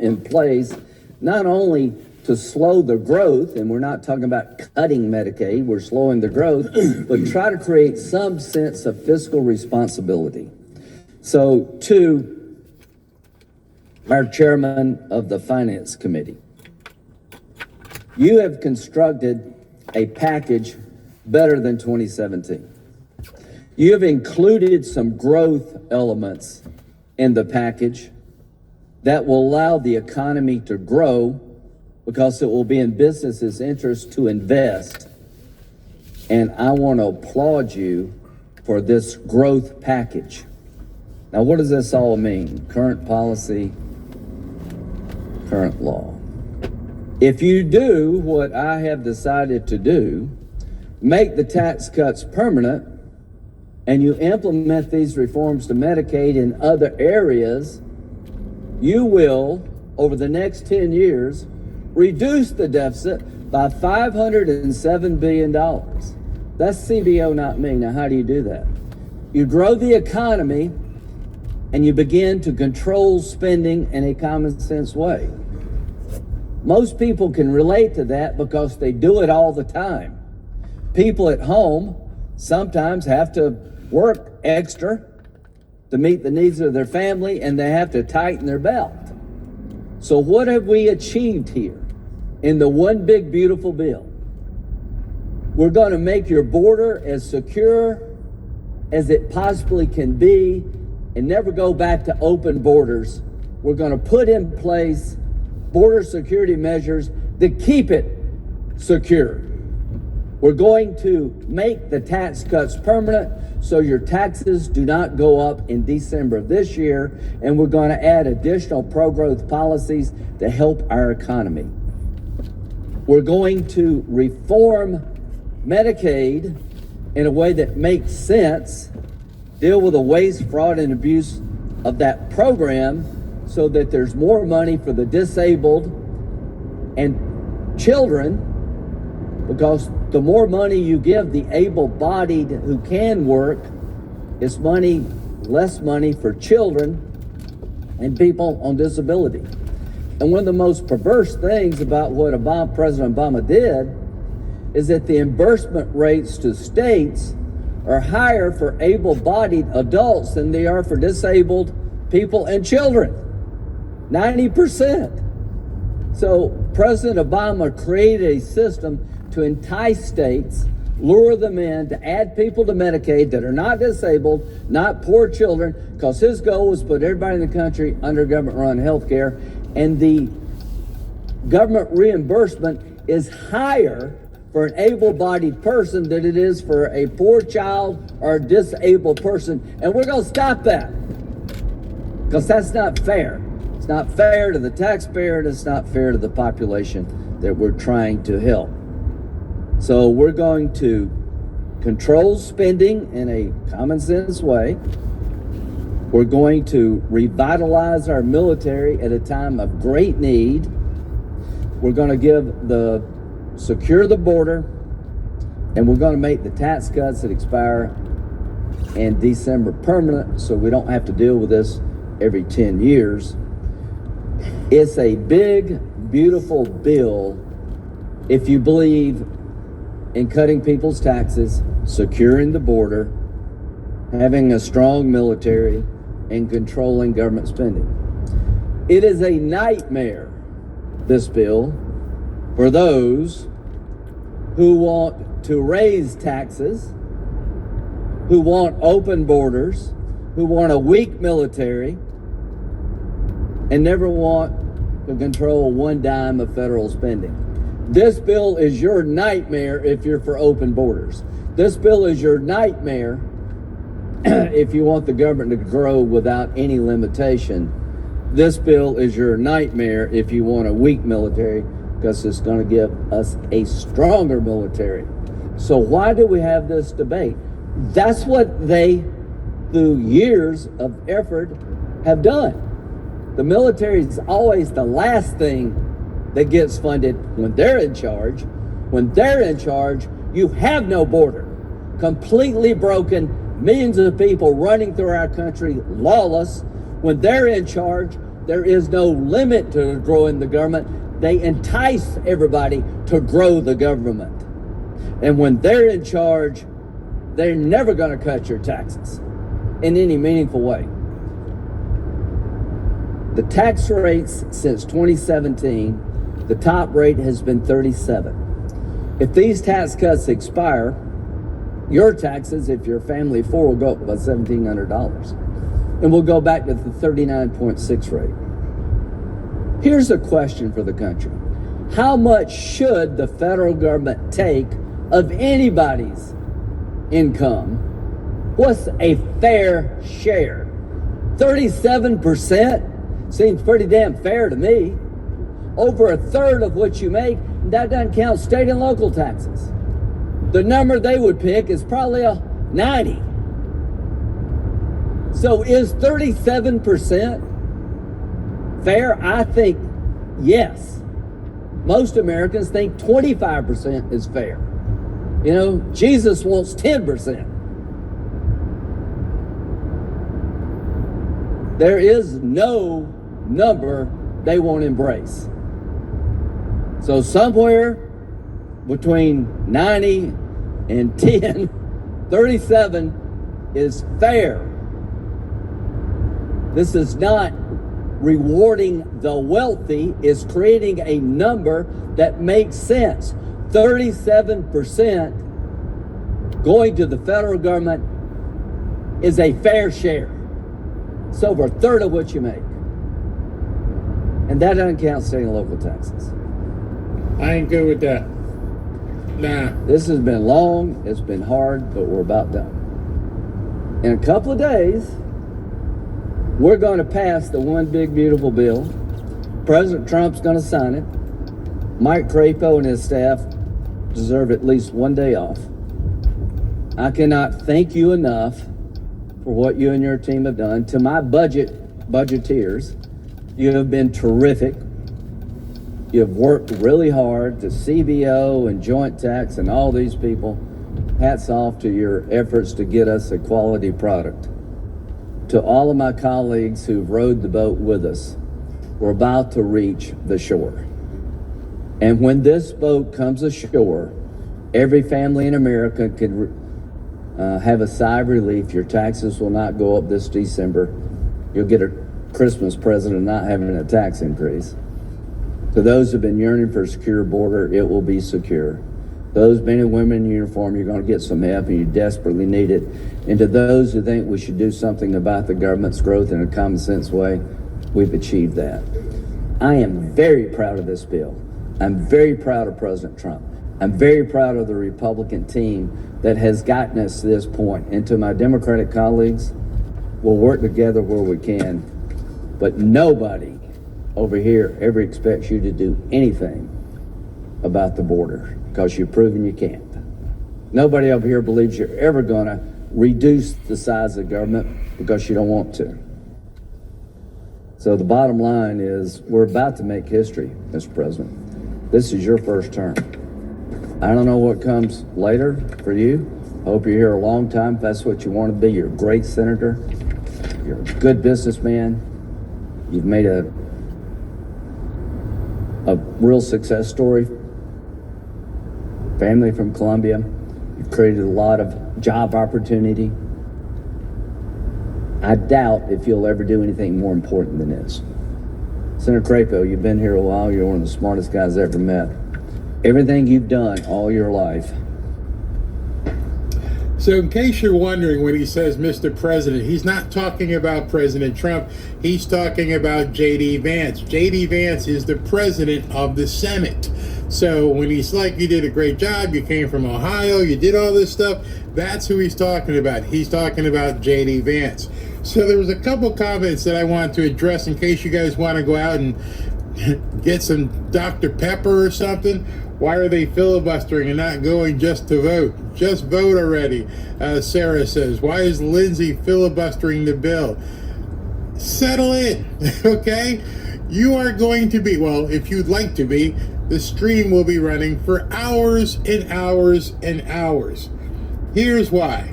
in place, not only to slow the growth, and we're not talking about cutting Medicaid, we're slowing the growth, but try to create some sense of fiscal responsibility. So, to our chairman of the Finance Committee, you have constructed a package better than 2017. You have included some growth elements in the package that will allow the economy to grow because it will be in businesses' interest to invest. And I want to applaud you for this growth package. Now, what does this all mean? Current policy, current law. If you do what I have decided to do, make the tax cuts permanent, and you implement these reforms to Medicaid and other areas, you will, over the next 10 years, reduce the deficit by $507 billion. That's CBO, not me. Now, how do you do that? You grow the economy and you begin to control spending in a common sense way. Most people can relate to that because they do it all the time. People at home sometimes have to work extra to meet the needs of their family, and they have to tighten their belt. So what have we achieved here in the one big beautiful bill? We're going to make your border as secure as it possibly can be and never go back to open borders. We're going to put in place border security measures that keep it secure. We're going to make the tax cuts permanent so your taxes do not go up in December of this year, and we're going to add additional pro-growth policies to help our economy. We're going to reform Medicaid in a way that makes sense, deal with the waste, fraud, and abuse of that program so that there's more money for the disabled and children, because the more money you give the able-bodied who can work, it's less money for children and people on disability. And one of the most perverse things about what President Obama did is that the reimbursement rates to states are higher for able-bodied adults than they are for disabled people and children. 90%. So President Obama created a system to entice states, lure them in, to add people to Medicaid that are not disabled, not poor children, because his goal was to put everybody in the country under government-run health care. And the government reimbursement is higher for an able-bodied person than it is for a poor child or a disabled person. And we're going to stop that, because that's not fair. It's not fair to the taxpayer, and it's not fair to the population that we're trying to help. So we're going to control spending in a common sense way. We're going to revitalize our military at a time of great need. We're going to secure the border, and we're going to make the tax cuts that expire in December permanent so we don't have to deal with this every 10 years. It's a big, beautiful bill if you believe in cutting people's taxes, securing the border, having a strong military, and controlling government spending. It is a nightmare, this bill, for those who want to raise taxes, who want open borders, who want a weak military, and never want to control one dime of federal spending. This bill is your nightmare if you're for open borders. This bill is your nightmare if you want the government to grow without any limitation. This bill is your nightmare if you want a weak military, because it's going to give us a stronger military. So why do we have this debate? That's what they, through years of effort, have done. The military is always the last thing that gets funded when they're in charge. When they're in charge, you have no border. Completely broken, millions of people running through our country lawless. When they're in charge, there is no limit to growing the government. They entice everybody to grow the government. And when they're in charge, they're never going to cut your taxes in any meaningful way. The tax rates since 2017, the top rate has been 37. If these tax cuts expire, your taxes, if you're a family of four, will go up by $1,700. And we'll go back to the 39.6 rate. Here's a question for the country. How much should the federal government take of anybody's income? What's a fair share? 37% seems pretty damn fair to me. Over a third of what you make, that doesn't count state and local taxes. The number they would pick is probably a 90. So is 37% fair? I think yes. Most Americans think 25% is fair. You know, Jesus wants 10%. There is no number they won't embrace. So somewhere between 90 and 10, 37 is fair. This is not rewarding the wealthy, it's creating a number that makes sense. 37% going to the federal government is a fair share. It's over a third of what you make. And that doesn't count state and local taxes. I ain't good with that. Nah. This has been long, it's been hard, but we're about done. In a couple of days, we're going to pass the one big beautiful bill. President Trump's going to sign it. Mike Crapo and his staff deserve at least one day off. I cannot thank you enough for what you and your team have done. To my budgeteers, you have been terrific. You have worked really hard. To CBO and Joint Tax and all these people, hats off to your efforts to get us a quality product. To all of my colleagues who've rowed the boat with us, we're about to reach the shore. And when this boat comes ashore, every family in America can have a sigh of relief. Your taxes will not go up this December. You'll get a Christmas present of not having a tax increase. To those who've been yearning for a secure border, it will be secure. Those men and women in uniform, you're going to get some help and you desperately need it. And to those who think we should do something about the government's growth in a common sense way, we've achieved that. I am very proud of this bill. I'm very proud of President Trump. I'm very proud of the Republican team that has gotten us to this point. And to my Democratic colleagues, we'll work together where we can. But nobody over here ever expects you to do anything about the border, because you've proven you can't. Nobody over here believes you're ever going to reduce the size of government because you don't want to. So the bottom line is we're about to make history, Mr. President. This is your first term. I don't know what comes later for you. Hope you're here a long time. If that's what you want to be, you're a great senator. You're a good businessman. You've made a real success story. Family from Columbia. You've created a lot of job opportunity. I doubt if you'll ever do anything more important than this. Senator Crapo, you've been here a while. You're one of the smartest guys I ever met. Everything you've done all your life. So in case you're wondering, when he says Mr. President, he's not talking about President Trump. He's talking about J.D. Vance. J.D. Vance is the president of the Senate. So when he's like, you did a great job, you came from Ohio, you did all this stuff, that's who he's talking about. He's talking about J.D. Vance. So there was a couple comments that I wanted to address in case you guys want to go out and get some Dr. Pepper or something. Why are they filibustering and not going just to vote? Just vote already, Sarah says. Why is Lindsey filibustering the bill? Settle in, okay? You are going to be, well, if you'd like to be, the stream will be running for hours and hours and hours. Here's why.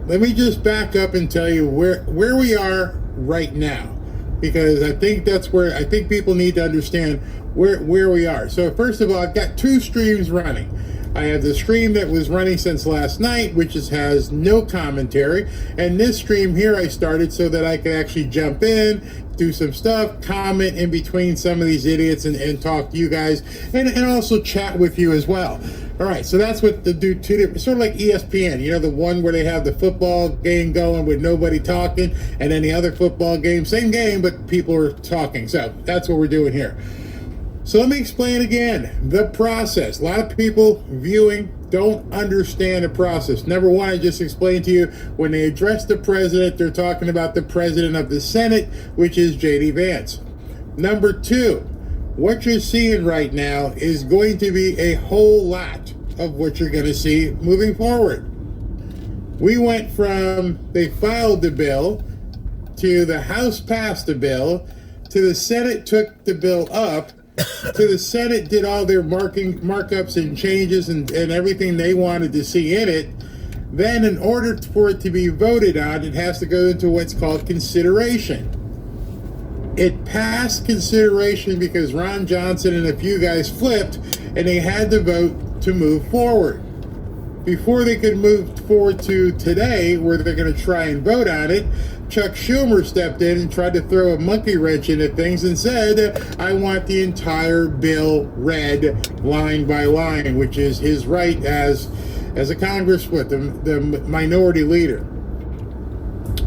Let me just back up and tell you where we are right now. because I think that's where I think people need to understand where we are. So first of all, I've got two streams running. I have the stream that was running since last night, which has no commentary, and this stream here I started so that I could actually jump in, do some stuff, comment in between some of these idiots, and talk to you guys, and also chat with you as well. All right, so that's what the do two different, sort of like ESPN, you know, the one where they have the football game going with nobody talking, and then the other football game, same game, but people are talking. So that's what we're doing here. So let me explain again the process. A lot of people viewing don't understand the process. Number one, I just explained to you, when they address the president, they're talking about the president of the Senate, which is J.D. Vance. Number two, what you're seeing right now is going to be a whole lot of what you're going to see moving forward. We went from they filed the bill to the House passed the bill to the Senate took the bill up to the Senate did all their markups and changes and everything they wanted to see in it. Then in order for it to be voted on, it has to go into what's called consideration. It passed consideration because Ron Johnson and a few guys flipped, and they had to vote to move forward. Before they could move forward to today, where they're going to try and vote on it, Chuck Schumer stepped in and tried to throw a monkey wrench into things and said, I want the entire bill read line by line, which is his right as a the minority leader.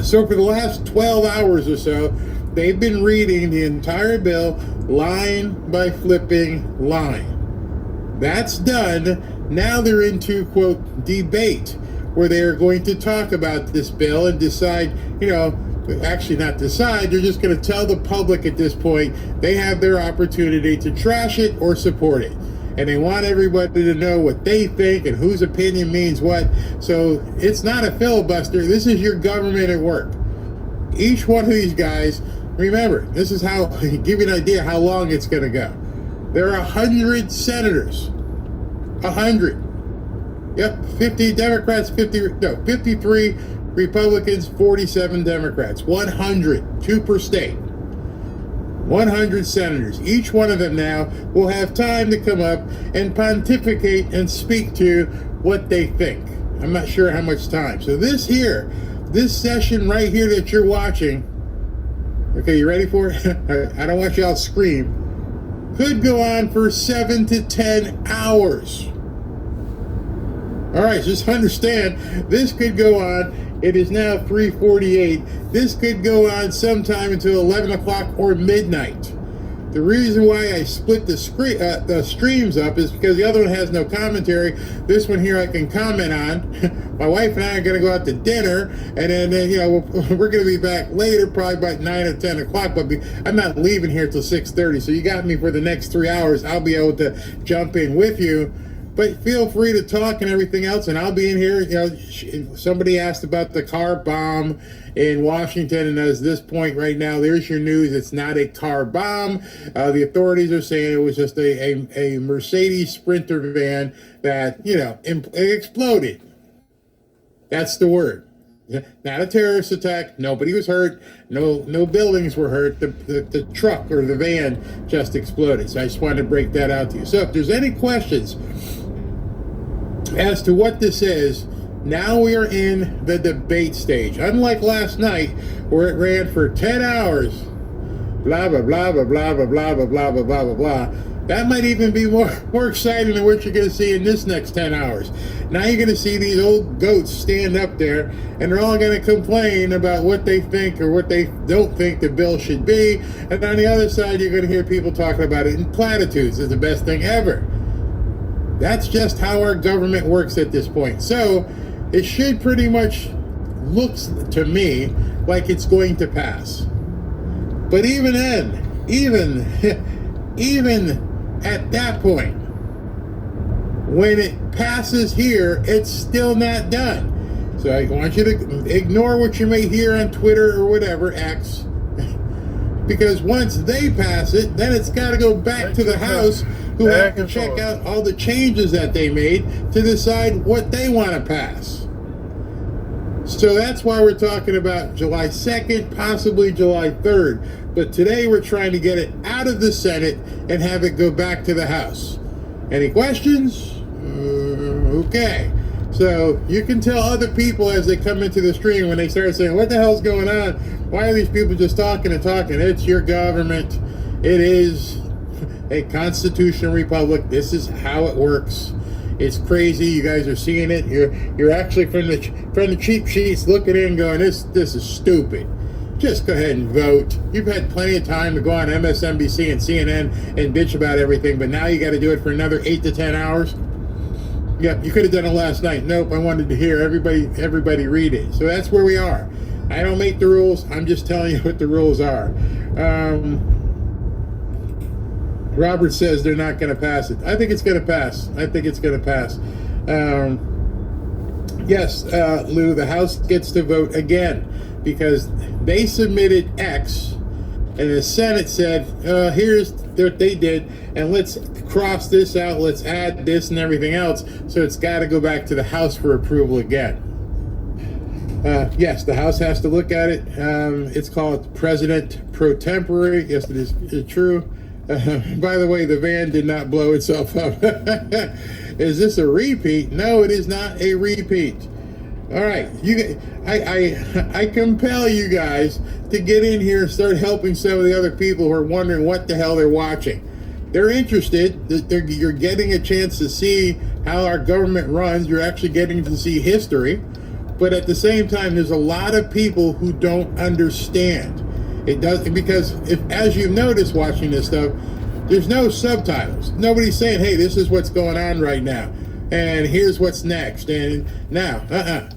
So for the last 12 hours or so, they've been reading the entire bill line by flipping line. That's done. Now they're into, quote, debate, where they are going to talk about this bill and decide, actually not decide, they're just going to tell the public at this point they have their opportunity to trash it or support it. And they want everybody to know what they think and whose opinion means what. So it's not a filibuster. This is your government at work. Each one of these guys, remember, this is how, give you an idea how long it's going to go. There are 100 senators. 100. Yep, 50 Democrats, 53 Republicans, 47 Democrats. 100, 2 per state. 100 senators. Each one of them now will have time to come up and pontificate and speak to what they think. I'm not sure how much time. So this session right here that you're watching, okay, you ready for it? I don't want y'all to scream. Could go on for 7 to 10 hours. All right, just understand, this could go on. It is now 3:48. This could go on sometime until 11 o'clock or midnight. The reason why I split the streams up is because the other one has no commentary. This one here I can comment on. My wife and I are going to go out to dinner, and then we're going to be back later, probably about 9 or 10 o'clock. But I'm not leaving here till 6:30, so you got me for the next 3 hours. I'll be able to jump in with you. But feel free to talk and everything else, and I'll be in here. Somebody asked about the car bomb in Washington, and at this point right now, there's your news. It's not a car bomb. The authorities are saying it was just a Mercedes Sprinter van that, exploded. That's the word. Not a terrorist attack. Nobody was hurt. No buildings were hurt. The truck or the van just exploded. So I just wanted to break that out to you. So if there's any questions as to what this is, now we are in the debate stage. Unlike last night, where it ran for 10 hours, blah, blah, blah, blah, blah, blah, blah, blah, blah, blah, blah, blah, blah. That might even be more exciting than what you're going to see in this next 10 hours. Now you're going to see these old goats stand up there, and they're all going to complain about what they think or what they don't think the bill should be. And on the other side, you're going to hear people talking about it in platitudes. It's the best thing ever. That's just how our government works at this point. So it should pretty much looks to me like it's going to pass. But even then, even at that point, when it passes here, it's still not done. So I want you to ignore what you may hear on Twitter or whatever, X, because once they pass it, then it's got to go back to the House, who have to check out all the changes that they made to decide what they want to pass. So that's why we're talking about July 2nd, possibly July 3rd. But today we're trying to get it out of the Senate and have it go back to the House. Any questions? Okay. So you can tell other people as they come into the stream when they start saying, what the hell's going on? Why are these people just talking and talking? It's your government. It is a constitutional republic. This is how it works. It's crazy. You guys are seeing it. You're actually from the cheap sheets looking in going, this is stupid. Just go ahead and vote. You've had plenty of time to go on MSNBC and CNN and bitch about everything, but now you got to do it for another 8 to 10 hours. Yep, you could have done it last night. Nope, I wanted to hear everybody read it. So that's where we are. I don't make the rules. I'm just telling you what the rules are. Robert says they're not going to pass it. I think it's going to pass. Yes, Lou, the House gets to vote again because they submitted X and the Senate said, here's what they did, and let's cross this out, let's add this and everything else. So it's got to go back to the House for approval again. Yes, the House has to look at it. It's called President Pro Tempore. Yes, it is true. By the way, the van did not blow itself up. Is this a repeat? No, it is not a repeat. All right, I compel you guys to get in here and start helping some of the other people who are wondering what the hell they're watching. They're interested. You're getting a chance to see how our government runs. You're actually getting to see history. But at the same time, there's a lot of people who don't understand. It does, because as you've noticed watching this stuff, there's no subtitles. Nobody's saying, hey, this is what's going on right now, and here's what's next, and now,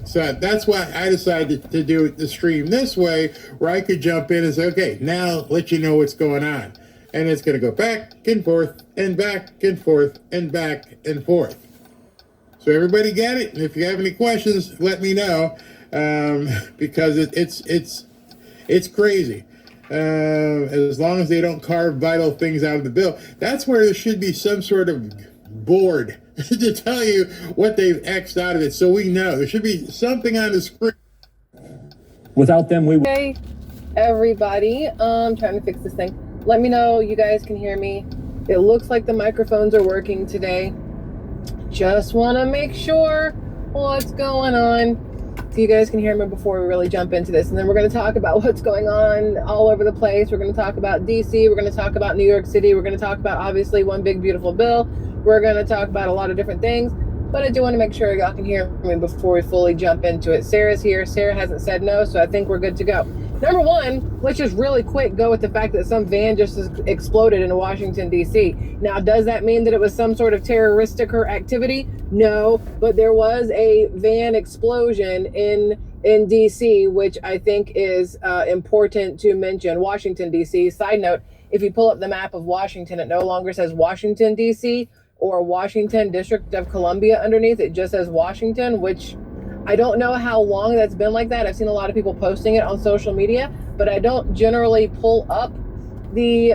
So that's why I decided to do the stream this way, where I could jump in and say, okay, now let you know what's going on. And it's going to go back and forth and back and forth and back and forth. So everybody get it? And if you have any questions, let me know, because it's crazy. As long as they don't carve vital things out of the bill. That's where there should be some sort of board to tell you what they've X'd out of it, so we know. There should be something on the screen. Without them, we would. Hey, everybody. I'm trying to fix this thing. Let me know you guys can hear me. It looks like the microphones are working today. Just want to make sure what's going on. So you guys can hear me before we really jump into this. And then we're going to talk about what's going on all over the place. We're going to talk about DC. We're going to talk about New York City. We're going to talk about, obviously, one big, beautiful bill. We're going to talk about a lot of different things. But I do want to make sure y'all can hear me before we fully jump into it. Sarah's here. Sarah hasn't said no, so I think we're good to go. Number one, let's just really quick go with the fact that some van just exploded in Washington, D.C. Now, does that mean that it was some sort of terroristic activity? No, but there was a van explosion in D.C., which I think is important to mention. Washington, D.C. Side note, if you pull up the map of Washington, it no longer says Washington, D.C. or Washington District of Columbia underneath. It just says Washington, which I don't know how long that's been like that. I've seen a lot of people posting it on social media, but I don't generally pull up the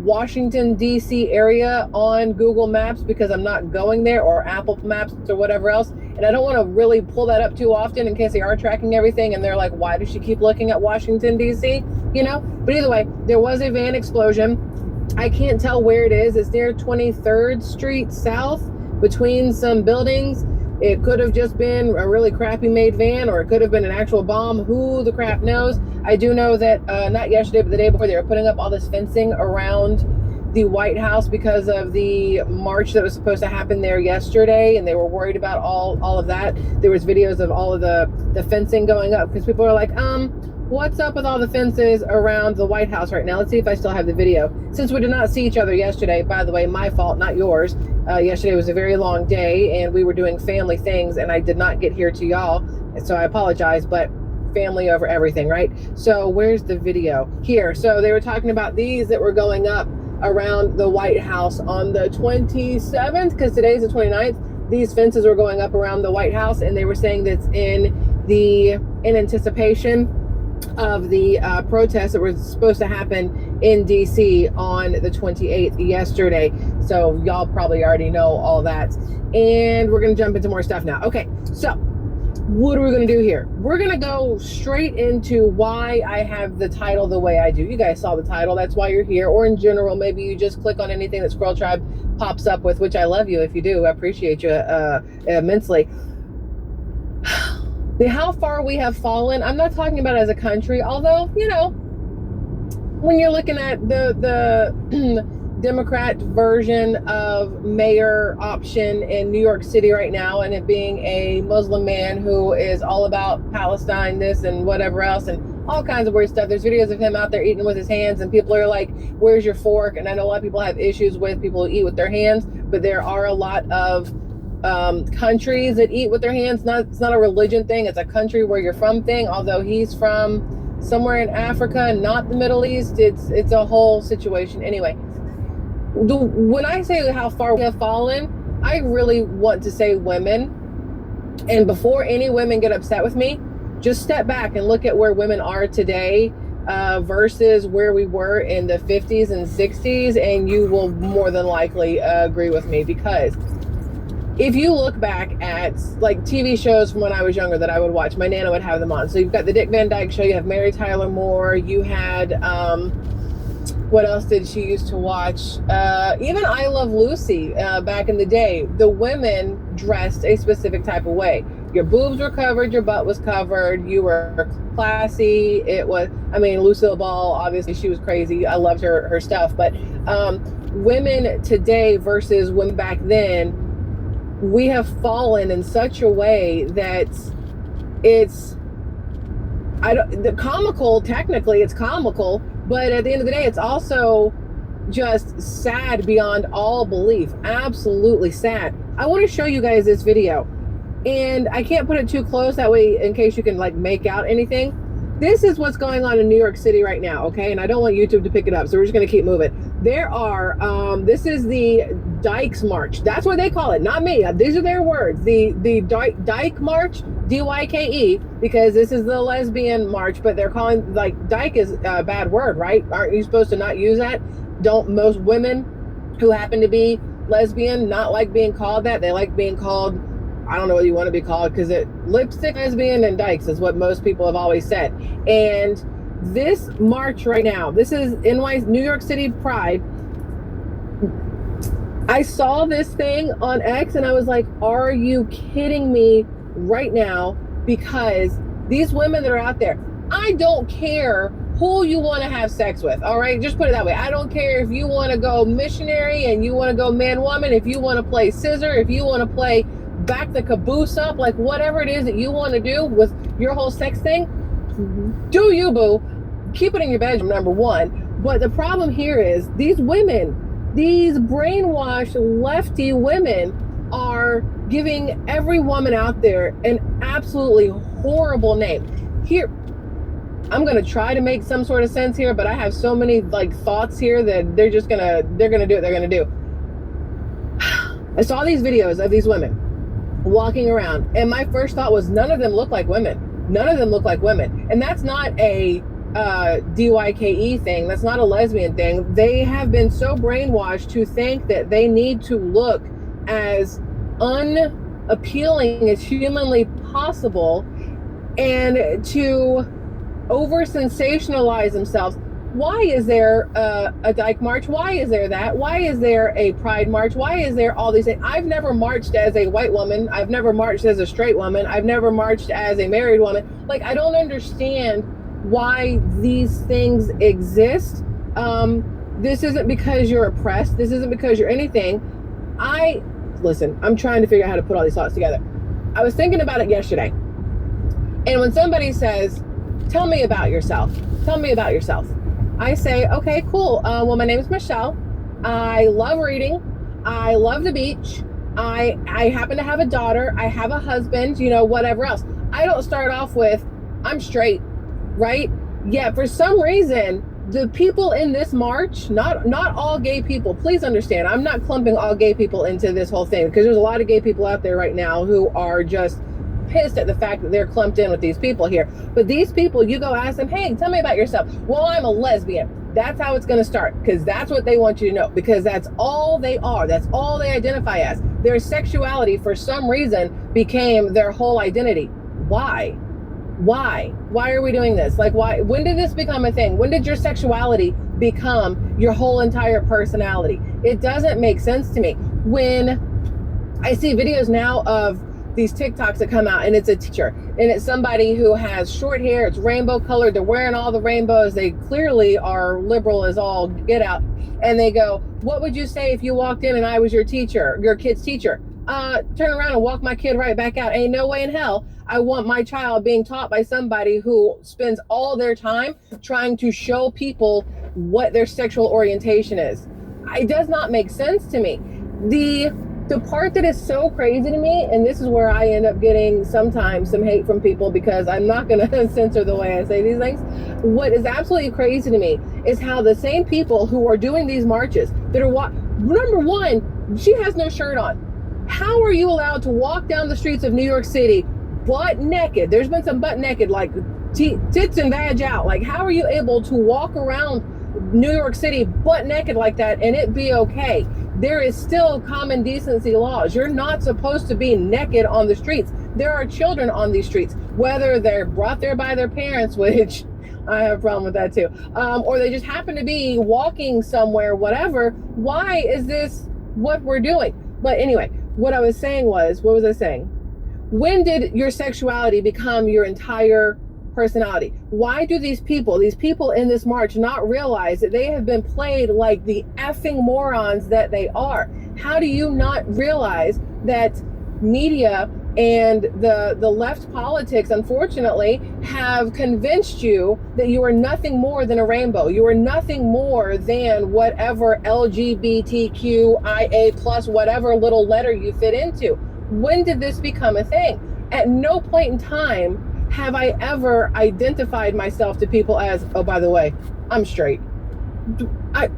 Washington, D.C. area on Google Maps because I'm not going there, or Apple Maps or whatever else. And I don't want to really pull that up too often in case they are tracking everything and they're like, why does she keep looking at Washington, D.C.? You know? But either way, there was a van explosion. I can't tell where it is. It's near 23rd Street South between some buildings. It could have just been a really crappy made van, or it could have been an actual bomb. Who the crap knows? I do know that not yesterday, but the day before, they were putting up all this fencing around the White House because of the march that was supposed to happen there yesterday, and they were worried about all of that. There was videos of all of the fencing going up because people are like, what's up with all the fences around the White House right now? Let's see if I still have the video. Since we did not see each other yesterday, by the way, my fault, not yours. Yesterday was a very long day and we were doing family things and I did not get here to y'all. So I apologize, but family over everything, right? So where's the video? Here. So they were talking about these that were going up around the White House on the 27th, because today's the 29th. These fences were going up around the White House and they were saying that's in anticipation of the protests that were supposed to happen in DC on the 28th yesterday. So y'all probably already know all that. And we're going to jump into more stuff now. Okay, so what are we going to do here? We're going to go straight into why I have the title the way I do. You guys saw the title. That's why you're here. Or in general, maybe you just click on anything that Squirrel Tribe pops up with, which I love you if you do. I appreciate you immensely. How far we have fallen, I'm not talking about as a country, although, you know, when you're looking at the Democrat version of mayor option in New York City right now, and it being a Muslim man who is all about Palestine, this and whatever else, and all kinds of weird stuff. There's videos of him out there eating with his hands, and people are like, where's your fork? And I know a lot of people have issues with people who eat with their hands, but there are a lot of countries that eat with their hands. It's not a religion thing, it's a country where you're from thing. Although he's from somewhere in Africa, not the Middle East, it's a whole situation. Anyway, when I say how far we have fallen, I really want to say women. And before any women get upset with me, just step back and look at where women are today versus where we were in the 50s and 60s, and you will more than likely agree with me. Because if you look back at like TV shows from when I was younger that I would watch, my Nana would have them on. So you've got the Dick Van Dyke Show, you have Mary Tyler Moore, you had, what else did she used to watch? Even I Love Lucy back in the day. The women dressed a specific type of way. Your boobs were covered, your butt was covered, you were classy. It was, I mean, Lucille Ball, obviously she was crazy. I loved her stuff. But women today versus women back then, we have fallen in such a way that it's comical. Technically it's comical, but at the end of the day, it's also just sad beyond all belief. Absolutely sad. I want to show you guys this video, and I can't put it too close, that way in case you can like make out anything. This is what's going on in New York City right now, okay? And I don't want YouTube to pick it up, so we're just going to keep moving. There are, this is the Dykes March. That's what they call it, not me. These are their words. The Dyke March, D-Y-K-E, because this is the lesbian march, but they're calling, like, dyke is a bad word, right? Aren't you supposed to not use that? Don't most women who happen to be lesbian not like being called that? They like being called, I don't know what you want to be called, because lipstick lesbian and dykes is what most people have always said. And this march right now, this is New York City Pride. I saw this thing on X and I was like, are you kidding me right now? Because these women that are out there, I don't care who you want to have sex with, all right? Just put it that way. I don't care if you want to go missionary and you want to go man-woman, if you want to play scissor, if you want to play back the caboose up, like whatever it is that you want to do with your whole sex thing, do you, boo. Keep it in your bedroom, number one. But the problem here is these women, these brainwashed lefty women are giving every woman out there an absolutely horrible name. Here, I'm going to try to make some sort of sense here, but I have so many like thoughts here that they're going to do what they're going to do. I saw these videos of these women walking around, and my first thought was none of them look like women. None of them look like women. And that's not a DYKE thing. That's not a lesbian thing. They have been so brainwashed to think that they need to look as unappealing as humanly possible and to over sensationalize themselves. Why is there a Dyke March? Why is there that? Why is there a Pride March? Why is there all these things? I've never marched as a white woman. I've never marched as a straight woman. I've never marched as a married woman. Like, I don't understand why these things exist. This isn't because you're oppressed. This isn't because you're anything. Listen, I'm trying to figure out how to put all these thoughts together. I was thinking about it yesterday. And when somebody says, tell me about yourself, tell me about yourself, I say, okay, cool. Well, my name is Michelle. I love reading. I love the beach. I happen to have a daughter. I have a husband, you know, whatever else. I don't start off with, I'm straight, right? Yeah, for some reason, the people in this march, not all gay people, please understand, I'm not clumping all gay people into this whole thing, because there's a lot of gay people out there right now who are just pissed at the fact that they're clumped in with these people here. But these people, you go ask them, hey, tell me about yourself. Well, I'm a lesbian. That's how it's going to start, because that's what they want you to know, because that's all they are. That's all they identify as. Their sexuality, for some reason, became their whole identity. Why? Why are we doing this? Like, why? When did this become a thing? When did your sexuality become your whole entire personality? It doesn't make sense to me. When I see videos now of these TikToks that come out, and it's a teacher, and it's somebody who has short hair, it's rainbow colored, they're wearing all the rainbows, they clearly are liberal as all get out, and they go, what would you say if you walked in and I was your teacher, your kid's teacher? Turn around and walk my kid right back out. Ain't no way in hell I want my child being taught by somebody who spends all their time trying to show people what their sexual orientation is. It does not make sense to me. The part that is so crazy to me, and this is where I end up getting sometimes some hate from people because I'm not going to censor the way I say these things. What is absolutely crazy to me is how the same people who are doing these marches that are number one, she has no shirt on. How are you allowed to walk down the streets of New York City butt naked? There's been some butt naked, like tits and vag out. Like, how are you able to walk around New York City butt naked like that and it be okay? There is still common decency laws. You're not supposed to be naked on the streets. There are children on these streets, whether they're brought there by their parents, which I have a problem with that too, or they just happen to be walking somewhere, whatever. Why is this what we're doing? But anyway, what I was saying was, what was I saying? When did your sexuality become your entire personality? Why do these people in this march not realize that they have been played like the effing morons that they are? How do you not realize that media and the left politics, unfortunately, have convinced you that you are nothing more than a rainbow? You are nothing more than whatever LGBTQIA plus whatever little letter you fit into. When did this become a thing? At no point in time have I ever identified myself to people as, oh, by the way, I'm straight. Like,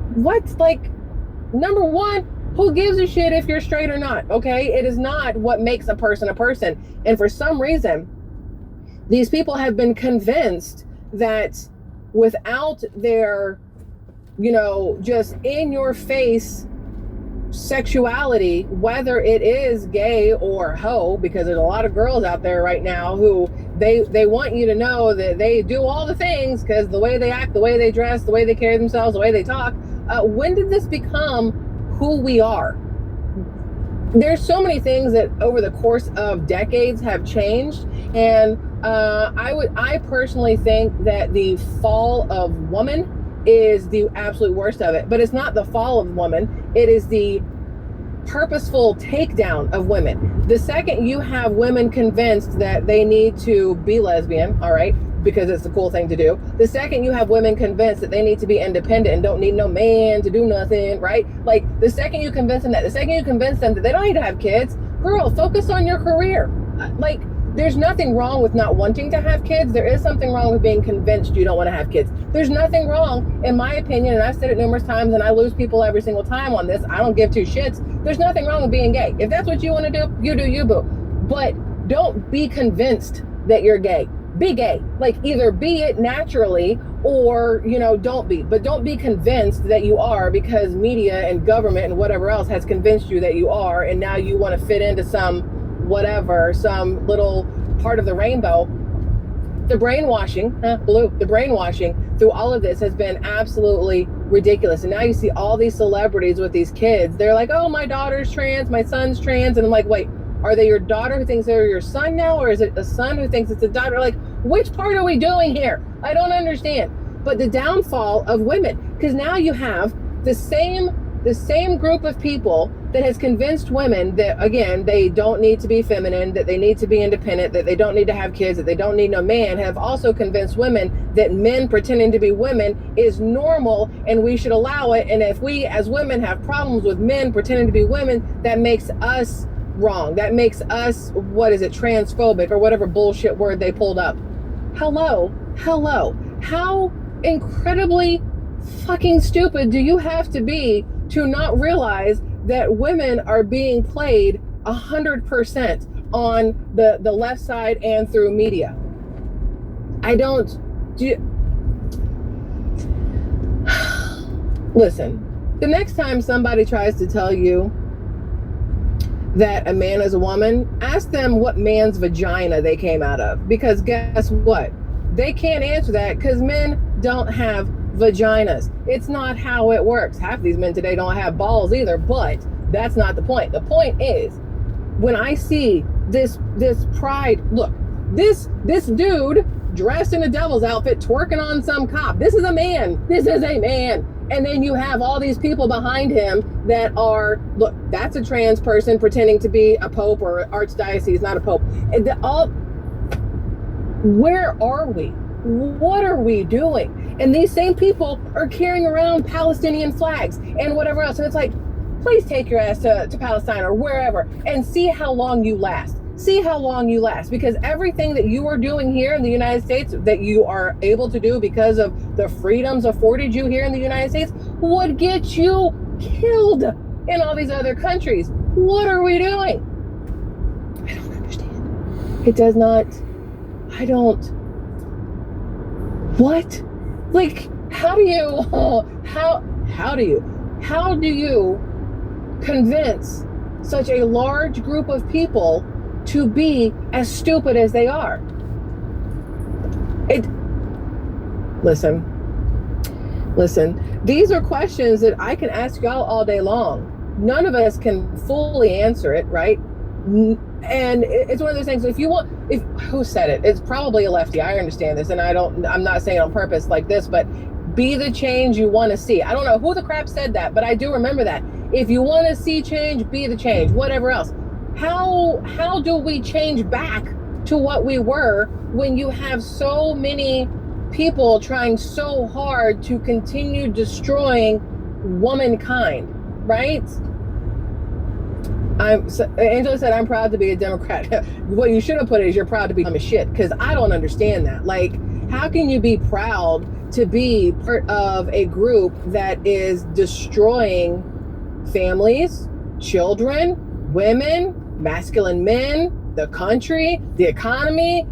number one, who gives a shit if you're straight or not? Okay, it is not what makes a person a person. And for some reason, these people have been convinced that without their, just in your face sexuality, whether it is gay or hoe, because there's a lot of girls out there right now who they want you to know that they do all the things because the way they act, the way they dress, the way they carry themselves, the way they talk. When did this become who we are? There's so many things that over the course of decades have changed, and I personally think that the fall of woman is the absolute worst of it. But it's not the fall of woman, it is the purposeful takedown of women. The second you have women convinced that they need to be lesbian, all right, because it's a cool thing to do. The second you have women convinced that they need to be independent and don't need no man to do nothing, right? Like, the second you convince them that, the second you convince them that they don't need to have kids, girl, focus on your career. Like, there's nothing wrong with not wanting to have kids. There is something wrong with being convinced you don't want to have kids. There's nothing wrong, in my opinion, and I've said it numerous times and I lose people every single time on this. I don't give two shits. There's nothing wrong with being gay. If that's what you want to do, you do you, boo. But don't be convinced that you're gay. Be gay. Like, either be it naturally or, don't be. But don't be convinced that you are because media and government and whatever else has convinced you that you are, and now you want to fit into some little part of the rainbow. The brainwashing through all of this has been absolutely ridiculous. And now you see all these celebrities with these kids. They're like, oh, my daughter's trans, my son's trans. And I'm like, wait, are they your daughter who thinks they're your son now? Or is it a son who thinks it's a daughter? Like, which part are we doing here? I don't understand. But the downfall of women, because now you have the same group of people that has convinced women that, again, they don't need to be feminine, that they need to be independent, that they don't need to have kids, that they don't need no man, have also convinced women that men pretending to be women is normal and we should allow it. And if we as women have problems with men pretending to be women, that makes us wrong. That makes us, transphobic or whatever bullshit word they pulled up. Hello. How incredibly fucking stupid do you have to be to not realize that women are being played 100% on the left side and through media? Listen, the next time somebody tries to tell you that a man is a woman, ask them what man's vagina they came out of. Because guess what? They can't answer that because men don't have vaginas. It's not how it works. Half of these men today don't have balls either, but that's not the point. The point is, when I see this pride, look, this dude dressed in a devil's outfit twerking on some cop. This is a man. This is a man. And then you have all these people behind him that are, look, that's a trans person pretending to be a pope or archdiocese, not a pope. And where are we? What are we doing? And these same people are carrying around Palestinian flags and whatever else. And it's like, please take your ass to Palestine or wherever and see how long you last. See how long you last, because everything that you are doing here in the United States that you are able to do because of the freedoms afforded you here in the United States would get you killed in all these other countries. What are we doing? I don't understand. It does not. I don't. What? Like, how do you convince such a large group of people to be as stupid as they are? Listen, these are questions that I can ask y'all all day long. None of us can fully answer it, right? And it's one of those things, who said it? It's probably a lefty. I understand this, and I'm not saying on purpose like this, but be the change you want to see. I don't know who the crap said that, but I do remember that. If you want to see change, be the change, whatever else. How do we change back to what we were when you have so many people trying so hard to continue destroying womankind, right? Angela said, I'm proud to be a Democrat. What you should have put is you're proud to be a shit, because I don't understand that. Like, how can you be proud to be part of a group that is destroying families, children, women, masculine men, the country, the economy?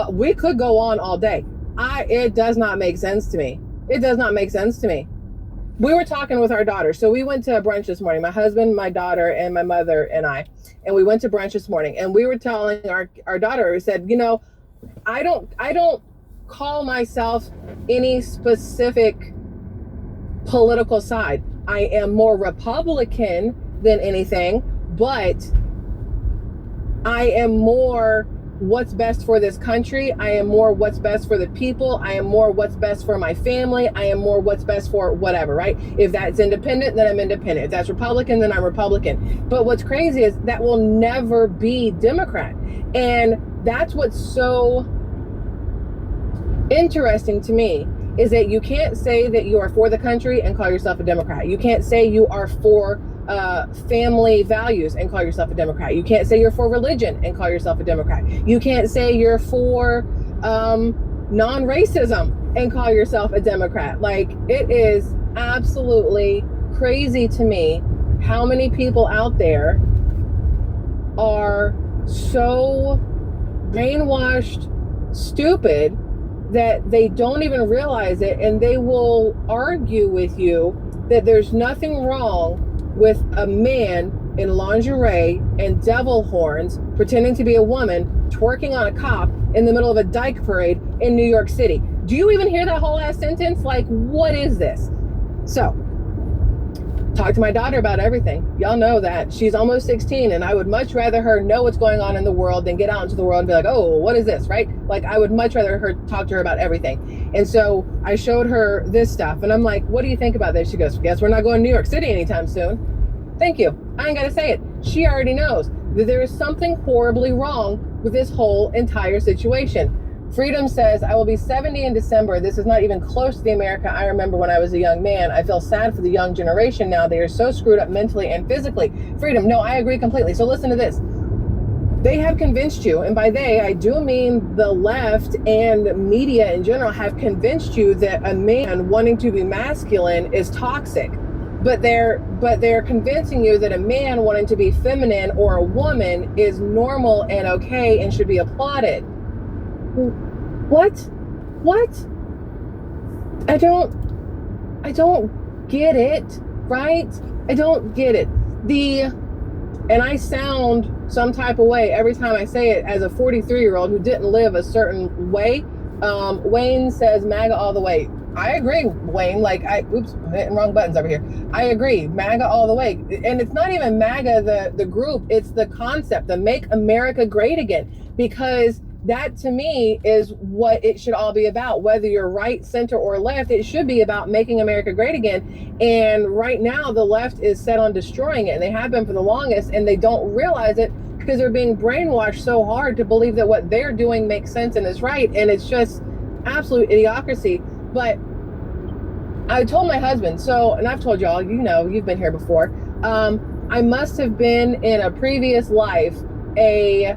We could go on all day. It does not make sense to me. It does not make sense to me. We were talking with our daughter. So we went to brunch this morning, my husband, my daughter, and my mother and I. And we went to brunch this morning, and we were telling our daughter, said, I don't call myself any specific political side. I am more Republican than anything, but I am more what's best for this country. I am more what's best for the people. I am more what's best for my family. I am more what's best for whatever, right? If that's independent, then I'm independent. If that's Republican, then I'm Republican. But what's crazy is that will never be Democrat. And that's what's so interesting to me, is that you can't say that you are for the country and call yourself a Democrat. You can't say you are for family values and call yourself a Democrat. You can't say you're for religion and call yourself a Democrat. You can't say you're for non-racism and call yourself a Democrat. Like, it is absolutely crazy to me how many people out there are so brainwashed, stupid, that they don't even realize it, and they will argue with you that there's nothing wrong with a man in lingerie and devil horns pretending to be a woman twerking on a cop in the middle of a dyke parade in New York City. Do you even hear that whole ass sentence? Like, what is this? So, talk to my daughter about everything. Y'all know that she's almost 16, and I would much rather her know what's going on in the world than get out into the world and be like, oh, what is this, right? Like, I would much rather her talk to her about everything. And so I showed her this stuff, and I'm like, what do you think about this? She goes, guess we're not going to New York City anytime soon. Thank you. I ain't got to say it. She already knows that there is something horribly wrong with this whole entire situation. Freedom says, I will be 70 in December. This is not even close to the America I remember when I was a young man. I feel sad for the young generation now. They are so screwed up mentally and physically. Freedom, no, I agree completely. So listen to this. They have convinced you, and by they, I do mean the left and media in general, have convinced you that a man wanting to be masculine is toxic. But they're convincing you that a man wanting to be feminine or a woman is normal and okay and should be applauded. What? I don't get it, right? I don't get it. And I sound some type of way every time I say it as a 43-year-old who didn't live a certain way. Wayne says MAGA all the way. I agree, Wayne. Like, oops, I'm hitting wrong buttons over here. I agree, MAGA all the way. And it's not even MAGA, the group, it's the concept, the Make America Great Again, because that to me is what it should all be about. Whether you're right, center, or left, it should be about making America great again. And right now, the left is set on destroying it, and they have been for the longest, and they don't realize it because they're being brainwashed so hard to believe that what they're doing makes sense and is right, and it's just absolute idiocracy. But I told my husband, and I've told y'all, you've been here before, I must have been in a previous life a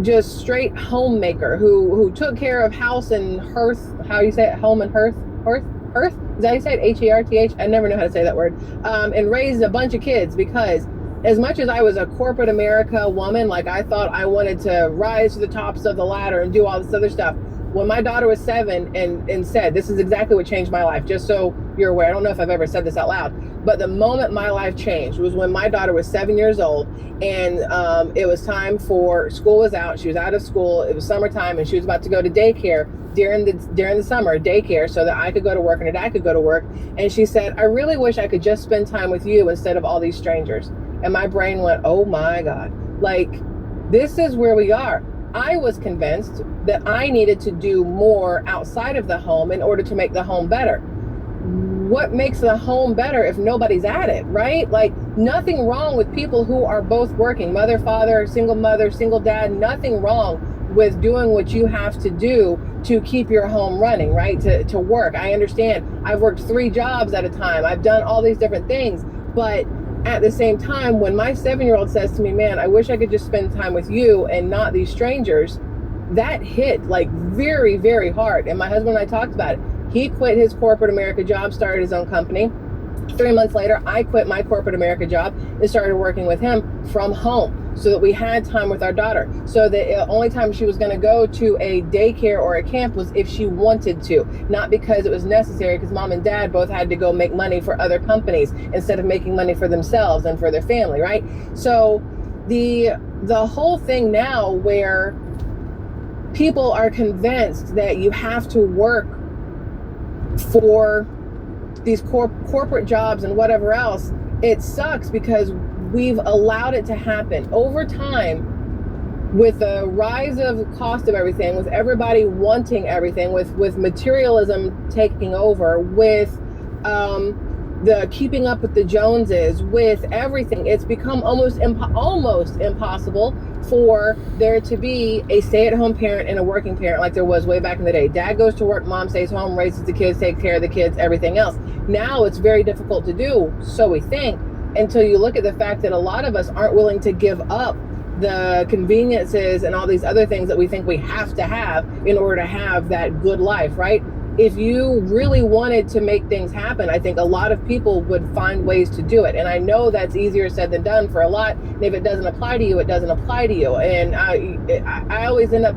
just straight homemaker who took care of house and hearth. How you say it? Home and hearth? Is that how you say it? H-E-R-T-H? I never know how to say that word. And raised a bunch of kids, because as much as I was a corporate America woman, like I thought I wanted to rise to the tops of the ladder and do all this other stuff. When my daughter was 7 and said, this is exactly what changed my life, just so you're aware, I don't know if I've ever said this out loud, but the moment my life changed was when my daughter was 7 years old, and it was time for school was out. She was out of school. It was summertime, and she was about to go to daycare during the summer, daycare, so that I could go to work and her dad could go to work. And she said, I really wish I could just spend time with you instead of all these strangers. And my brain went, oh my God, like, this is where we are. I was convinced that I needed to do more outside of the home in order to make the home better. What makes the home better if nobody's at it, right? Like, nothing wrong with people who are both working, mother, father, single dad, nothing wrong with doing what you have to do to keep your home running, right? To work. I understand. I've worked 3 jobs at a time. I've done all these different things, but at the same time, when my 7-year-old says to me, man, I wish I could just spend time with you and not these strangers, that hit like very, very hard. And my husband and I talked about it. He quit his corporate America job, started his own company. 3 months later, I quit my corporate America job and started working with him from home so that we had time with our daughter. So the only time she was going to go to a daycare or a camp was if she wanted to, not because it was necessary, because mom and dad both had to go make money for other companies instead of making money for themselves and for their family, right? So the whole thing now where people are convinced that you have to work for these corporate jobs and whatever else, it sucks because we've allowed it to happen over time with the rise of cost of everything, with everybody wanting everything, with materialism taking over, with the keeping up with the Joneses, with everything. It's become almost impossible for there to be a stay-at-home parent and a working parent like there was way back in the day. Dad goes to work, mom stays home, raises the kids, takes care of the kids, everything else. Now it's very difficult to do, so we think, until you look at the fact that a lot of us aren't willing to give up the conveniences and all these other things that we think we have to have in order to have that good life, right? If you really wanted to make things happen, I think a lot of people would find ways to do it. And I know that's easier said than done for a lot. And if it doesn't apply to you, it doesn't apply to you. And I always end up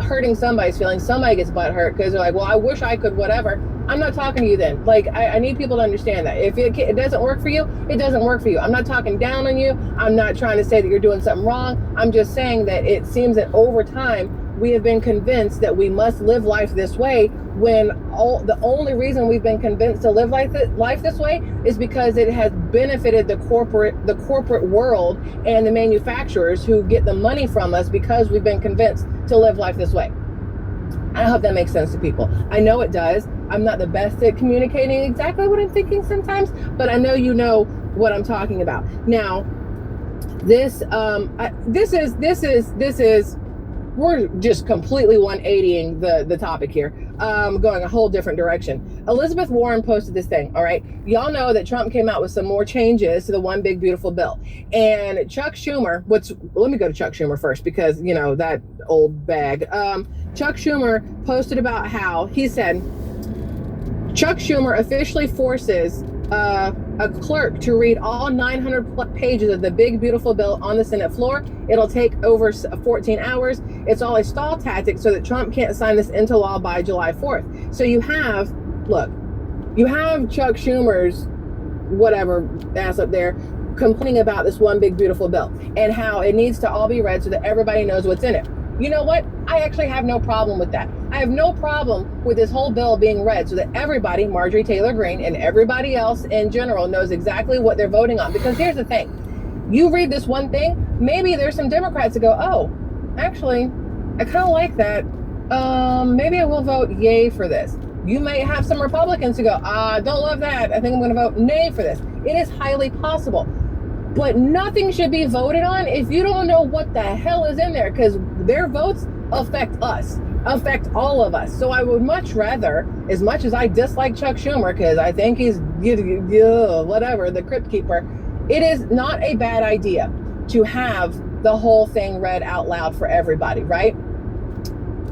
hurting somebody's feelings. Somebody gets butt hurt because they're like, well, I wish I could whatever. I'm not talking to you then. Like, I need people to understand that. If it doesn't work for you, it doesn't work for you. I'm not talking down on you. I'm not trying to say that you're doing something wrong. I'm just saying that it seems that over time, we have been convinced that we must live life this way, when the only reason we've been convinced to live life this way is because it has benefited the corporate world and the manufacturers who get the money from us because we've been convinced to live life this way. I hope that makes sense to people. I know it does. I'm not the best at communicating exactly what I'm thinking sometimes, but I know you know what I'm talking about. Now, this is we're just completely 180ing the topic here, going a whole different direction. Elizabeth Warren posted this thing, all right? Y'all know that Trump came out with some more changes to the One Big Beautiful Bill. And Chuck Schumer, let me go to Chuck Schumer first because, you know, that old bag. Chuck Schumer posted about how he said, Chuck Schumer officially forces a clerk to read all 900 pages of the big beautiful bill on the Senate floor. It'll take over 14 hours. It's all a stall tactic so that Trump can't sign this into law by July 4th. So you have Chuck Schumer's whatever ass up there complaining about this one big beautiful bill and how it needs to all be read so that everybody knows what's in it. You know what? I actually have no problem with that. I have no problem with this whole bill being read so that everybody, Marjorie Taylor Greene and everybody else in general, knows exactly what they're voting on. Because here's the thing. You read this one thing, maybe there's some Democrats that go, oh, actually, I kind of like that. Maybe I will vote yay for this. You may have some Republicans who go, don't love that. I think I'm going to vote nay for this. It is highly possible. But nothing should be voted on if you don't know what the hell is in there, because their votes affect us, affect all of us. So I would much rather, as much as I dislike Chuck Schumer, because I think he's, whatever, the crypt keeper, it is not a bad idea to have the whole thing read out loud for everybody, right?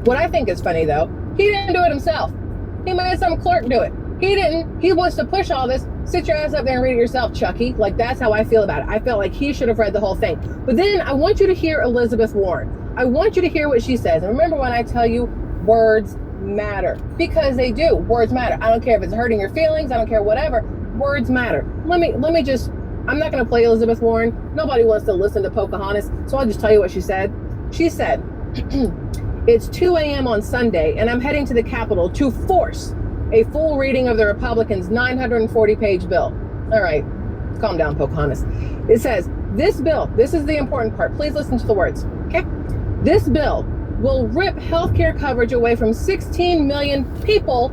What I think is funny, though, he didn't do it himself. He made some clerk do it. He didn't. He wants to push all this. Sit your ass up there and read it yourself, Chucky. Like, that's how I feel about it. I felt like he should have read the whole thing. But then I want you to hear Elizabeth Warren. I want you to hear what she says. And remember when I tell you words matter, because they do. Words matter. I don't care if it's hurting your feelings. I don't care, whatever. Words matter. Let me just, I'm not going to play Elizabeth Warren. Nobody wants to listen to Pocahontas. So I'll just tell you what she said. She said, it's 2 a.m. on Sunday, and I'm heading to the Capitol to force a full reading of the Republicans' 940-page bill. All right, calm down, Pocahontas. It says, this bill, this is the important part. Please listen to the words, okay? This bill will rip healthcare coverage away from 16 million people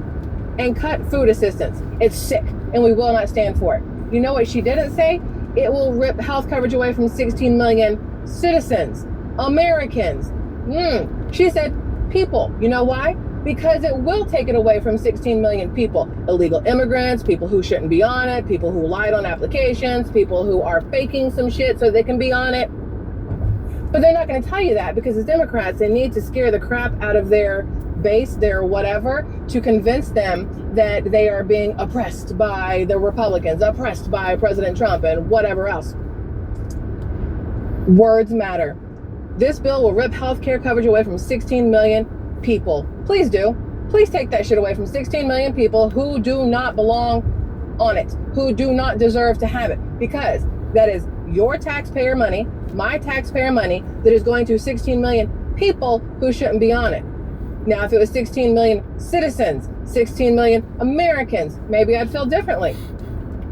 and cut food assistance. It's sick, and we will not stand for it. You know what she didn't say? It will rip health coverage away from 16 million citizens, Americans. She said people. You know why? Because it will take it away from 16 million people. Illegal immigrants, people who shouldn't be on it, people who lied on applications, people who are faking some shit so they can be on it. But they're not going to tell you that, because as Democrats, they need to scare the crap out of their base, their whatever, to convince them that they are being oppressed by the Republicans, oppressed by President Trump and whatever else. Words matter. This bill will rip healthcare coverage away from 16 million people. Please do. Please take that shit away from 16 million people who do not belong on it, who do not deserve to have it, because that is your taxpayer money, my taxpayer money, that is going to 16 million people who shouldn't be on it. Now, if it was 16 million citizens, 16 million Americans, maybe I'd feel differently.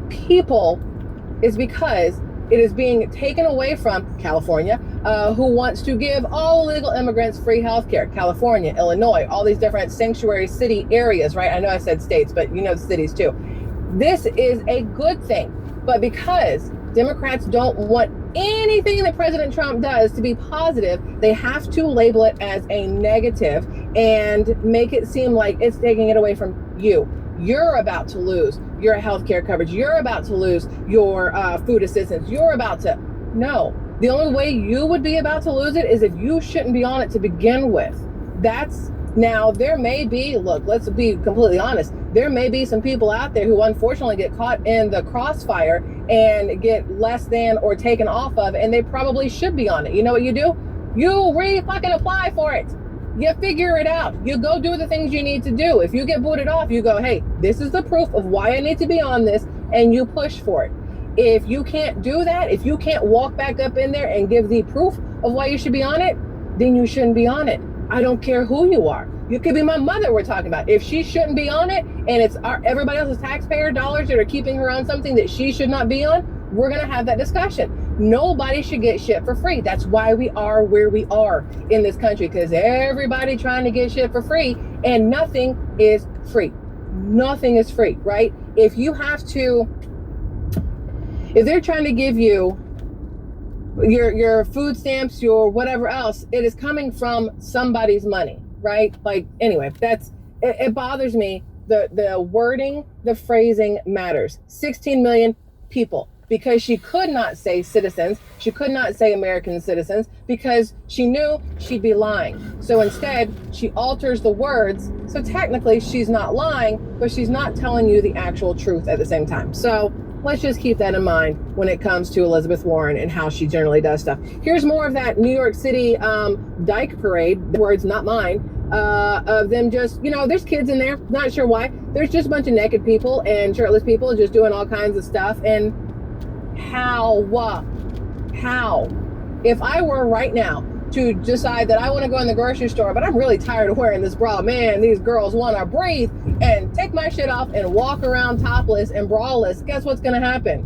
People is because it is being taken away from California, who wants to give all illegal immigrants free health care. California, Illinois, all these different sanctuary city areas, right? I know I said states, but you know the cities too. This is a good thing. But because Democrats don't want anything that President Trump does to be positive, they have to label it as a negative and make it seem like it's taking it away from you. You're about to lose your health care coverage. You're about to lose your food assistance. You're about to, no. The only way you would be about to lose it is if you shouldn't be on it to begin with. That's, now there may be, look, let's be completely honest. There may be some people out there who unfortunately get caught in the crossfire and get less than or taken off of, and they probably should be on it. You know what you do? You fucking apply for it. You figure it out. You go do the things you need to do. If you get booted off, you go, hey, this is the proof of why I need to be on this, and you push for it. If you can't do that, if you can't walk back up in there and give the proof of why you should be on it, then you shouldn't be on it. I don't care who you are. You could be my mother we're talking about. If she shouldn't be on it, and it's everybody else's taxpayer dollars that are keeping her on something that she should not be on, we're going to have that discussion. Nobody should get shit for free. That's why we are where we are in this country, because everybody trying to get shit for free, and nothing is free. Nothing is free, right? If they're trying to give you your food stamps, your whatever else, it is coming from somebody's money, right? Like, anyway, it bothers me. The wording, the phrasing matters. 16 million people. Because she could not say citizens, she could not say American citizens, because she knew she'd be lying. So instead, she alters the words. So technically, she's not lying, but she's not telling you the actual truth at the same time. So let's just keep that in mind when it comes to Elizabeth Warren and how she generally does stuff. Here's more of that New York City Dyke Parade, the words not mine, of them just, there's kids in there, not sure why. There's just a bunch of naked people and shirtless people just doing all kinds of stuff. And How? If I were right now to decide that I want to go in the grocery store, but I'm really tired of wearing this bra, man, these girls want to breathe, and take my shit off and walk around topless and braless, guess what's going to happen?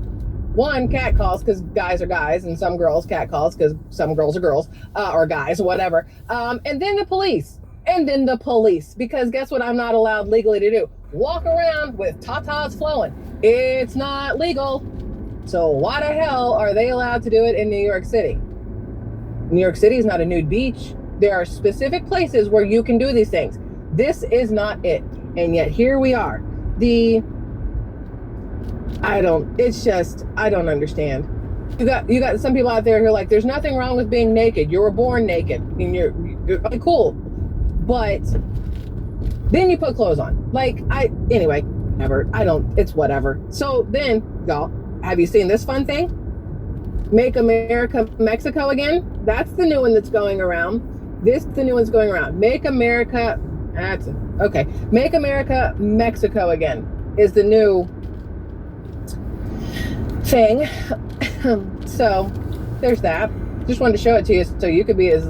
One, cat calls, because guys are guys, and some girls cat calls because some girls are girls, or guys, whatever. And then the police. Because guess what I'm not allowed legally to do? Walk around with tatas flowing. It's not legal. So why the hell are they allowed to do it in New York City? New York City is not a nude beach. There are specific places where you can do these things. This is not it. And yet here we are. I don't understand. You got some people out there who are like, there's nothing wrong with being naked. You were born naked. And you're okay, cool. But then you put clothes on. Anyway, whatever. It's whatever. So then, y'all, have you seen this fun thing? Make America Mexico again. That's the new one that's going around. This is the new one's going around. Make America, okay. Make America Mexico again is the new thing. So there's that. Just wanted to show it to you so you could be as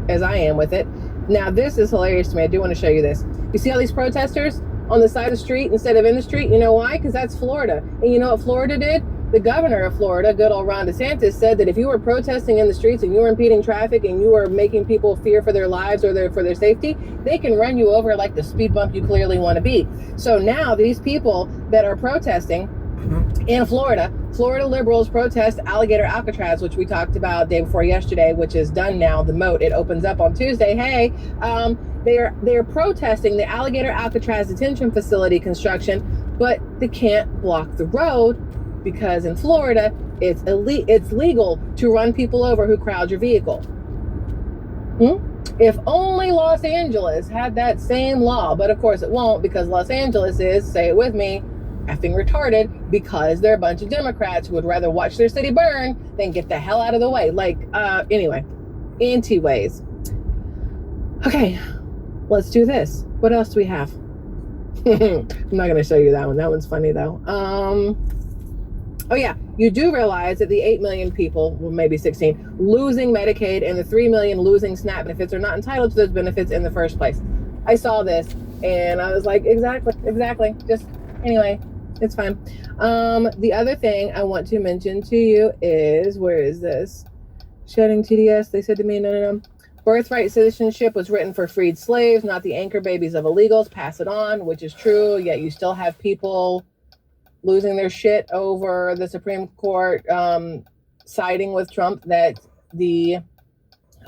as I am with it. Now this is hilarious to me. I do want to show you this. You see all these protesters on the side of the street instead of in the street? You know why? Because that's Florida. And you know what Florida did? The governor of Florida, good old Ron DeSantis, said that if you were protesting in the streets and you were impeding traffic and you were making people fear for their lives or for their safety, they can run you over like the speed bump you clearly want to be. So now these people that are protesting in Florida liberals protest Alligator Alcatraz, which we talked about day before yesterday, which is done now. The moat, it opens up on Tuesday. Hey, they are protesting the Alligator Alcatraz detention facility construction, but they can't block the road because in Florida it's legal to run people over who crowd your vehicle. If only Los Angeles had that same law, but of course it won't, because Los Angeles is, say it with me, effing retarded, because they're a bunch of Democrats who would rather watch their city burn than get the hell out of the way. Anyway, anti-ways. Okay, let's do this. What else do we have? I'm not going to show you that one. That one's funny though. Oh yeah, you do realize that the 8 million people, well maybe 16, losing Medicaid and the 3 million losing SNAP benefits are not entitled to those benefits in the first place. I saw this and I was like, exactly. Just anyway, it's fine. The other thing I want to mention to you is, where is this? Shedding TDS, they said to me, no. Birthright citizenship was written for freed slaves, not the anchor babies of illegals. Pass it on, which is true, yet you still have people losing their shit over the Supreme Court siding with Trump that I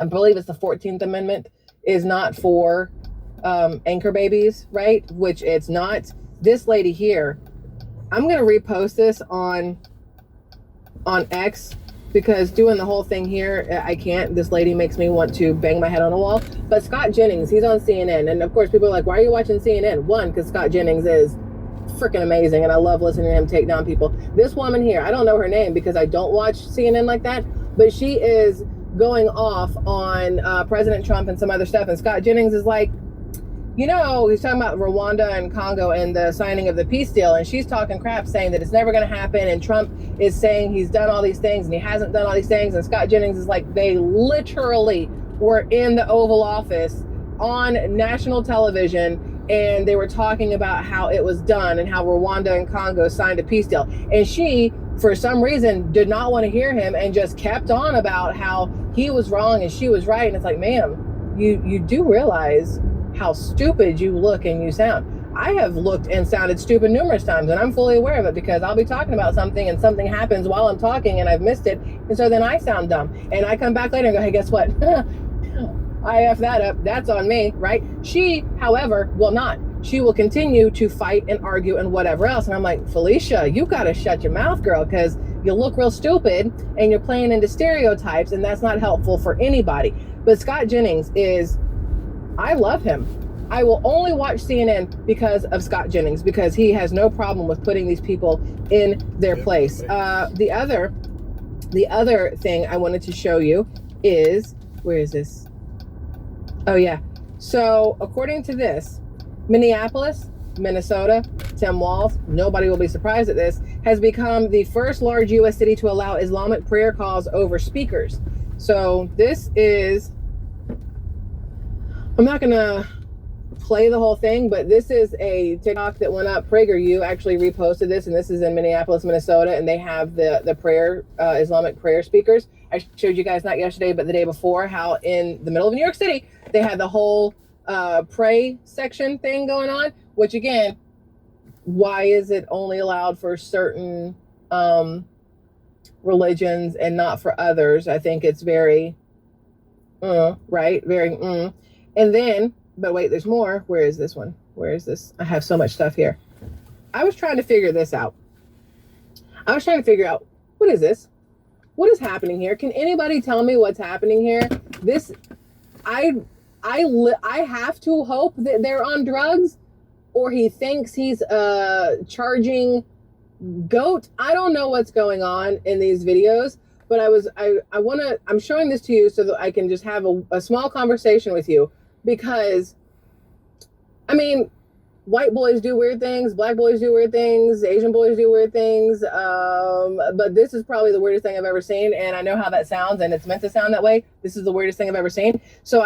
believe it's the 14th Amendment is not for anchor babies, right? Which it's not. This lady here, I'm going to repost this on X, because doing the whole thing here, I can't. This lady makes me want to bang my head on a wall. But Scott Jennings, he's on CNN. And of course, people are like, why are you watching CNN? One, because Scott Jennings is freaking amazing and I love listening to him take down people. This woman here, I don't know her name because I don't watch CNN like that, but she is going off on President Trump and some other stuff, and Scott Jennings is like, he's talking about Rwanda and Congo and the signing of the peace deal, and she's talking crap saying that it's never going to happen, and Trump is saying he's done all these things and he hasn't done all these things, and Scott Jennings is like, they literally were in the Oval Office on national television and they were talking about how it was done and how Rwanda and Congo signed a peace deal. And she, for some reason, did not want to hear him and just kept on about how he was wrong and she was right. And it's like, ma'am, you do realize how stupid you look and you sound. I have looked and sounded stupid numerous times, and I'm fully aware of it because I'll be talking about something and something happens while I'm talking and I've missed it. And so then I sound dumb. And I come back later and go, hey, guess what? I F that up. That's on me, right? She, however, will not. She will continue to fight and argue and whatever else. And I'm like, Felicia, you got to shut your mouth, girl, because you look real stupid and you're playing into stereotypes, and that's not helpful for anybody. But Scott Jennings I love him. I will only watch CNN because of Scott Jennings, because he has no problem with putting these people in their place. The other thing I wanted to show you is, where is this? Oh yeah. So according to this, Minneapolis, Minnesota, Tim Walz, nobody will be surprised at this, has become the first large U.S. city to allow Islamic prayer calls over speakers. So this is, I'm not gonna play the whole thing, but this is a TikTok that went up. PragerU actually reposted this, and this is in Minneapolis, Minnesota, and they have the prayer, Islamic prayer speakers. I showed you guys not yesterday, but the day before, how in the middle of New York City, they had the whole pray section thing going on, which again, why is it only allowed for certain religions and not for others? I think it's very, right? Very, And then, but wait, there's more. Where is this one? Where is this? I have so much stuff here. I was trying to figure this out. I was trying to figure out, what is this? What is happening here? Can anybody tell me what's happening here? This, I have to hope that they're on drugs, or he thinks he's charging goat. I don't know what's going on in these videos, but I'm showing this to you so that I can just have a small conversation with you, because I mean, white boys do weird things, black boys do weird things, Asian boys do weird things, but this is probably the weirdest thing I've ever seen, and I know how that sounds, and it's meant to sound that way. This is the weirdest thing I've ever seen. So